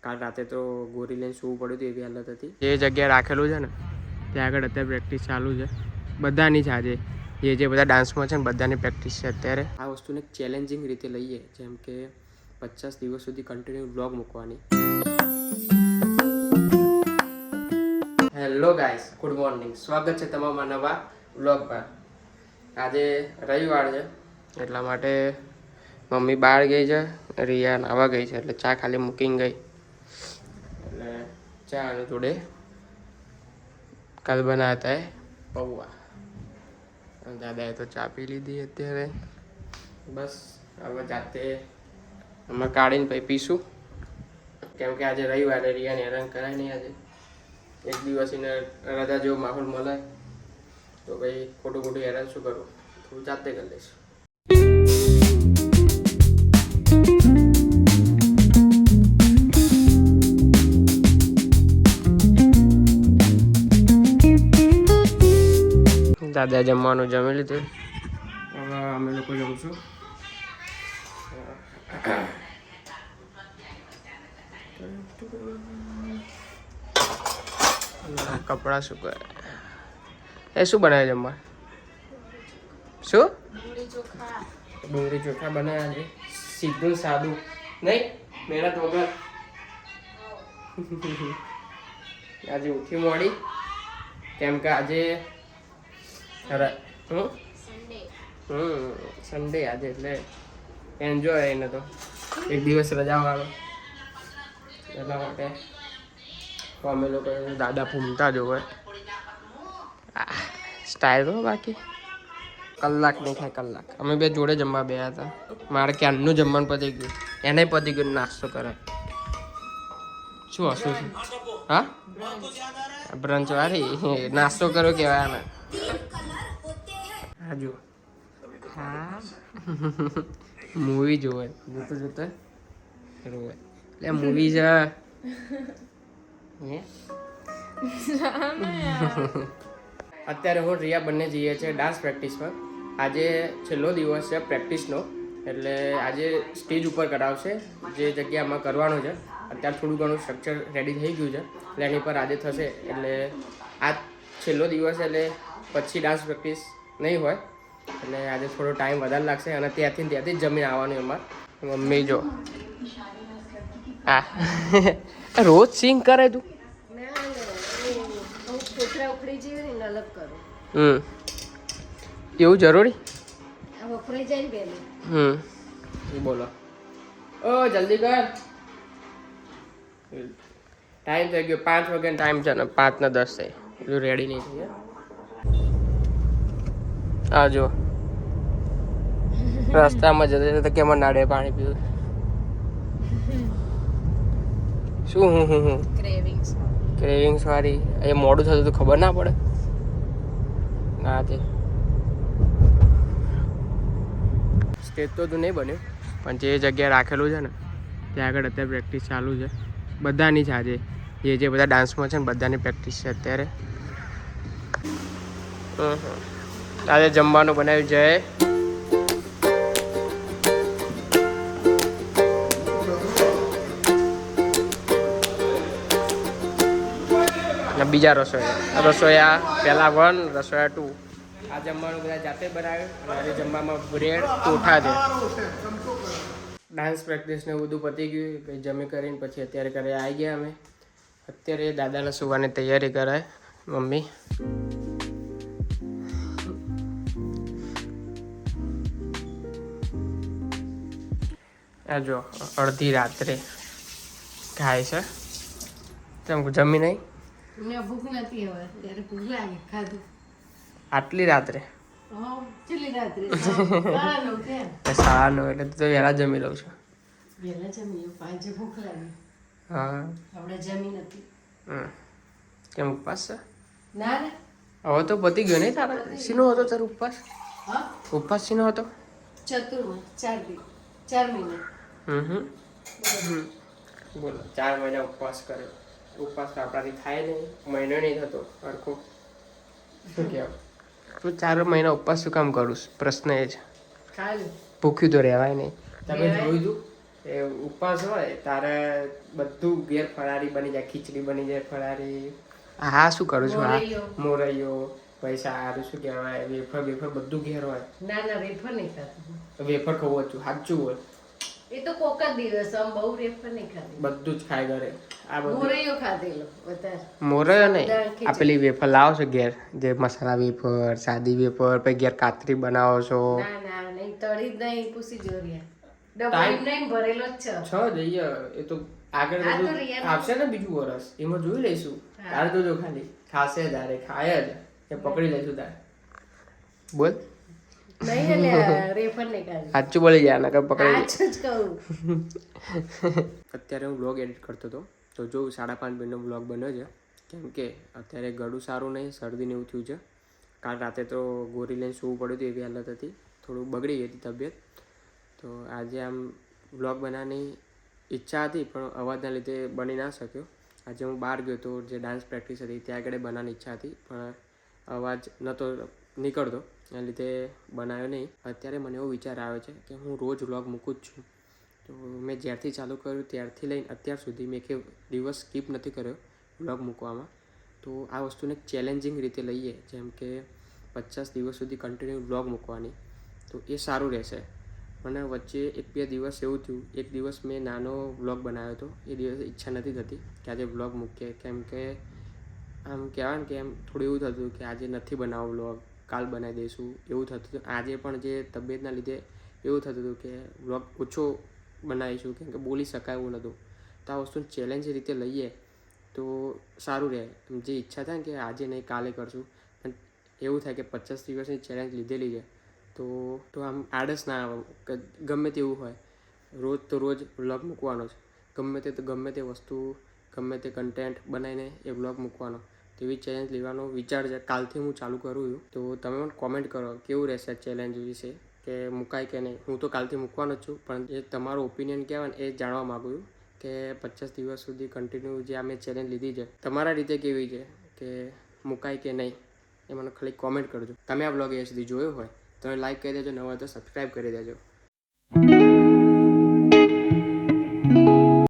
કાલ રાતે તો ગોરી લઈને સૂવું પડ્યું હતું, એવી હાલત હતી. જે જગ્યાએ રાખેલું છે ને ત્યાં આગળ અત્યારે પ્રેક્ટિસ ચાલુ છે બધાની જ. આજે જે બધા ડાન્સમાં છે ને બધાની પ્રેક્ટિસ છે અત્યારે. આ વસ્તુને ચેલેન્જિંગ રીતે લઈએ, જેમ કે 50 દિવસ સુધી કન્ટિન્યુ બ્લોગ મૂકવાની. Hello guys, good morning. સ્વાગત છે તમારા નવા બ્લોગ પર. આજે રવિવાર છે એટલા માટે મમ્મી બહાર ગઈ છે, રિયા નાવા ગઈ છે, એટલે ચા ખાલી મૂકીને ગઈ. એટલે ચા અને જોડે કાલ બનાવ્યા હતા પૌવા. દાદાએ તો ચા પી લીધી અત્યારે. બસ હવે જાતે અમે કાઢીને પછી પીશું, કેમ કે આજે રવિવારે રિયાને હેરાન કરાય નહીં. આજે એક દિવસ એને રજા જેવો માહોલ મળે તો ભાઈ ખોટું ખોટું હેરાન શું કરું, થોડું જાતે કરી લઈશ. દાદા જમવાનું જમી લીધું, હવે અમે લોકો જમશું. કપડા શું કરે? એ શું બનાવે જમવા? શું ડુંગળી ચોખા બનાવ્યા છે? સીધું સાદું નહીં, મહેનત વગર. આજે ઉઠી મોડી કેમ કે આજે સન્ડે આજે, એટલે એન્જોય એને તો એક દિવસ રજા વાળો, એટલા માટે અમે લોકો દાદા ભૂમતા જોવે સ્ટાઇલ તો. બાકી કલાક નહીં થાય, કલાક. અમે બે જોડે જમવા બેયા હતા. મારે ક્યારનું જમવાનું પતી ગયું, એને પતી ગયું. નાસ્તો કરે શું હશું છે? હા, બ્રંચ વાળી નાસ્તો કર્યો કહેવાય ને. હા જુઓ, હા મૂવી જોવે, જોતો જોતો રોવે. એટલે મૂવી છે અત્યારે હું રિયા બંને જઈએ છીએ ડાન્સ પ્રેક્ટિસ પર. આજે છેલ્લો દિવસ છે પ્રેક્ટિસનો, એટલે આજે સ્ટેજ ઉપર કરાવશે જે જગ્યામાં કરવાનું છે. અત્યારે થોડું ઘણું સ્ટ્રક્ચર રેડી થઈ ગયું છે, એટલે એની પર આજે થશે. એટલે આ છેલ્લો દિવસ એટલે પછી ડાન્સ પ્રેક્ટિસ નહીં હોય, એટલે આજે થોડો ટાઈમ વધારે લાગશે. અને ત્યાંથી જ જમીને આવવાનું એમાં. મમ્મી જો હા રોજ સિંગ કરે તું? એવું જરૂરી? બોલો, ઓ જલ્દી કર, ટાઈમ થઈ ગયો. 5 વાગ્યાનો ટાઈમ છે ને 5 ને 10 થઈ, હજુ રેડી નહીં થઈ. હા જો રસ્તામાં જતા જતા કેમ નાડે પાણી પીવું. શું ક્રેવિંગ્સ વાળી? એ મોડું થતું તો ખબર ના પડે. ના તે સ્ટેજ તો નહીં બન્યું, પણ જે જગ્યાએ રાખેલું છે ને ત્યાં આગળ અત્યારે પ્રેક્ટિસ ચાલુ છે બધાની જ. આજે જે બધા ડાન્સમાં છે ને બધાની પ્રેક્ટિસ છે અત્યારે. આજે જમવાનું બનાવ્યું છે બીજા રસોયા પહેલા 1, રસોયા 2. આ જમવાનું બધા જાતે બનાવ્યું. આજે જમવામાં બ્રેડ કોઠા છે. ડાન્સ પ્રેક્ટિસ ને બધું પતી ગયું, પછી જમી કરીને પછી અત્યારે ઘરે આવી ગયા અમે. અત્યારે દાદાને સુવાની તૈયારી કરે મમ્મી. આ જો અડધી રાત્રે ખાય છે. તેમ જમી નહીં? ભૂખ નથી હવે, ત્યારે ભૂખ લાગે ખાધું. આટલી રાત્રે? સાડા 9 એટલે તો વહેલા જમી લઉં છું. હા કેમ ઉપવાસ છે? હવે તો પતી ગયો નહીં તારા? શીનો હતો તારો ઉપવાસ? ઉપવાસ શીનો હતો? બોલો, 4 મહિના ઉપવાસ કર્યો. ઉપવાસ તો આપણાથી થાય નહીં, મહિનો નહીં થતો સરખો. શું કહેવાય? તું 4 મહિના ઉપવાસ શું કામ કરું? પ્રશ્ન એ છે. ભૂખ્યું તો રહેવાય નહીં. તમે જોયું તું એ ઉપવાસ હોય તારે બધું ઘેર ફરારી બની જાય, ખીચડી બની જાય ફરારી. હા શું કરું છું? હા મોરૈયો પૈસા સારું શું કહેવાય, વેફર વેફર બધું ઘેર હોય. ના ના વેફર નહીં ખાતું. વેફર ખાવું છું સાચું હોય. એ તો કોક જ દિવસ આમ બહુ વેફર નહીં ખાતી. બધું જ ખાય ઘરે. આ બધું મોરૈયો ખાધેલો વધારે. મોરૈયો નહીં, આ પેલી વેફર લાવો છો ઘેર, જે મસાલા વેફર, સાદી વેફર, પછી ઘેર કાતરી બનાવો છો. ના ના નહીં, તળી જ નહીં, પૂછી જોરિયા. ડબ્બો નહીં ભરેલો જ છે. જઈએ એ તો આગળ આવશે ને બીજું વર્ષ, એમાં જોઈ લઈશું. તારે તો જો ખાલી ખાશે તારે ખાય જ એ પકડી લઈશું તારે. બોલ નહીં એટલે રેફર નહીં ખાધી. સાચું બોલી જાય નકર પકડી. સાચું જ કહું. અત્યારે હું વ્લોગ એડિટ કરતો હતો તો જો 5:30 મિનિટનો વ્લોગ બન્યો છે. કેમ કે અત્યારે ગળું સારું નહીં, શરદી ને એવું થયું છે. કાલ રાતે તો ગોરી લઈને સૂવું પડ્યું હતું, એવી હાલત હતી, થોડું બગડી ગઈ હતી તબિયત. તો આજે આમ વ્લોગ બનાવવાની ઈચ્છા હતી પણ અવાજના લીધે બની ના શક્યો. આજે હું બહાર ગયો તો જે ડાન્સ પ્રેક્ટિસ હતી ત્યાં આગળ બનાવવાની ઈચ્છા હતી પણ અવાજ નહોતો નીકળતો, એના લીધે બનાવ્યો નહીં. અત્યારે મને એવો વિચાર આવે છે કે હું રોજ વ્લોગ મૂકું જ છું. તો મેં જ્યારથી ચાલુ કર્યું ત્યારથી લઈને અત્યાર સુધી મેં કે દિવસ સ્કીપ નથી કર્યો વ્લોગ મૂકવામાં. તો આ વસ્તુને ચેલેન્જિંગ રીતે લઈએ, જેમ કે 50 દિવસ સુધી કન્ટિન્યુ વ્લોગ મૂકવાની, તો એ સારું રહેશે. મને વચ્ચે 1-2 દિવસ એવું થયું, એક દિવસ મેં નાનો વ્લોગ બનાવ્યો હતો, એ દિવસે ઈચ્છા નથી થતી કે આજે વ્લોગ મૂકીએ, કેમ કે આમ કહેવાય ને કે એમ થોડું એવું થતું કે આજે નથી બનાવવો વ્લોગ, કાલ બનાવી દઈશું એવું થતું હતું. આજે પણ જે તબિયતના લીધે એવું થતું હતું કે વ્લોગ ઓછો બનાવીશું, કેમ કે બોલી શકાય એવું નહોતું. તો આ વસ્તુને ચેલેન્જ રીતે લઈએ તો સારું રહે. જે ઈચ્છા થાય ને કે આજે નહીં કાલે કરશું, પણ એવું થાય કે 50 દિવસની ચેલેન્જ લીધેલી છે તો આમ આળસ ના આવે કે ગમે તેવું હોય, રોજ તો રોજ વ્લોગ મૂકવાનો છે, ગમે તે વસ્તુ ગમે તે કન્ટેન્ટ બનાવીને એ વ્લોગ મૂકવાનો. તો એવી ચેલેન્જ લેવાનો વિચાર છે. કાલથી હું ચાલુ કરું છું. તો તમે પણ કોમેન્ટ કરો કેવું રહેશે ચેલેન્જ વિશે, કે મુકાય કે નહીં. હું તો કાલથી મૂકવાનો જ છું, પણ એ તમારો ઓપિનિયન કહેવાય ને એ જાણવા માગું છું કે 50 દિવસ સુધી કન્ટિન્યુ જે આ મેં ચેલેન્જ લીધી છે તમારા રીતે કેવી છે, કે મુકાય કે નહીં, એ મને ખાલી કોમેન્ટ કરજો. તમે આ વ્લોગ એ સુધી જોયો હોય તો લાઈક કરી દેજો, ન હોય તો સબસ્ક્રાઈબ કરી દેજો.